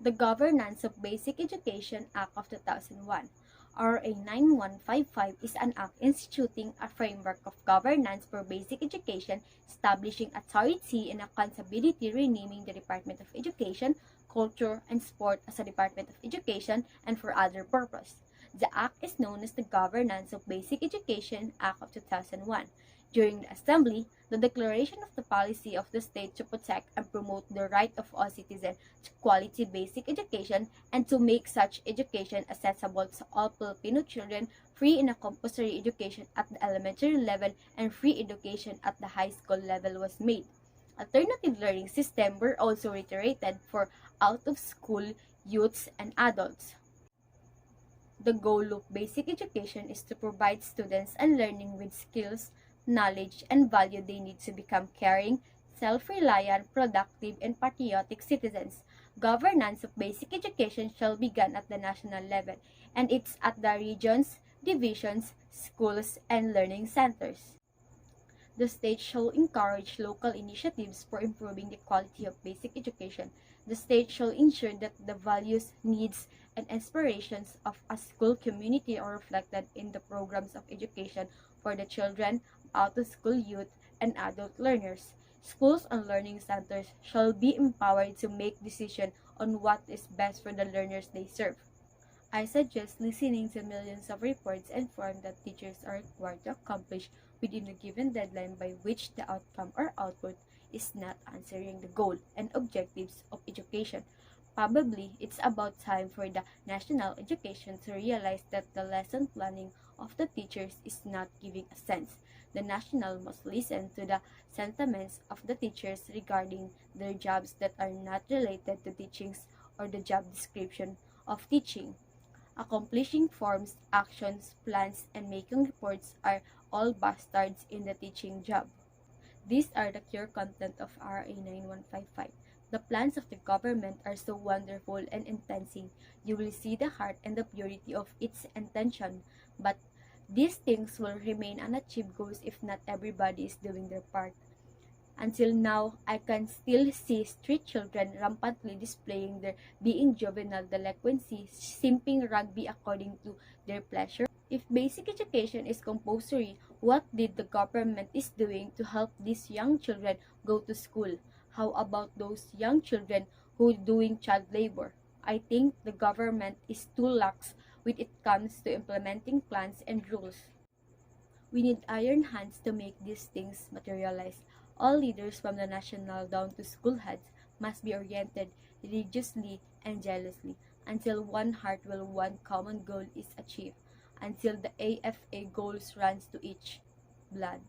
The Governance of Basic Education Act of 2001, RA 9155, is an act instituting a framework of governance for basic education, establishing authority and accountability, renaming the Department of Education, Culture, and Sport as a Department of Education, and for other purpose. The act is known as the Governance of Basic Education Act of 2001. During the assembly, the declaration of the policy of the state to protect and promote the right of all citizens to quality basic education and to make such education accessible to all Filipino children, free and compulsory education at the elementary level and free education at the high school level was made. Alternative learning systems were also reiterated for out-of-school youths and adults. The goal of basic education is to provide students and learning with skills, knowledge, and value they need to become caring, self-reliant, productive, and patriotic citizens. Governance of basic education shall begin at the national level, and it's at the regions, divisions, schools, and learning centers. The state shall encourage local initiatives for improving the quality of basic education. The state shall ensure that the values, needs, and aspirations of a school community are reflected in the programs of education for the children, out-of-school youth, and adult learners. Schools and learning centers shall be empowered to make decisions on what is best for the learners they serve. I suggest listening to millions of reports and forms that teachers are required to accomplish within a given deadline by which the outcome or output is not answering the goal and objectives of education. Probably it's about time for the national education to realize that the lesson planning of the teachers is not giving a sense. The national must listen to the sentiments of the teachers regarding their jobs that are not related to teachings or the job description of teaching. Accomplishing forms, actions, plans, and making reports are all bastards in the teaching job. These are the core content of RA 9155. The plans of the government are so wonderful and enticing. You will see the heart and the purity of its intention, but these things will remain unachieved goals if not everybody is doing their part. Until now, I can still see street children rampantly displaying their being juvenile delinquency, simping rugby according to their pleasure. If basic education is compulsory, what did the government is doing to help these young children go to school? How about those young children who doing child labor? I think the government is too lax when it comes to implementing plans and rules. We need iron hands to make these things materialize. All leaders from the national down to school heads must be oriented religiously and jealously until one heart will one common goal is achieved, until the AFA goals runs to each blood.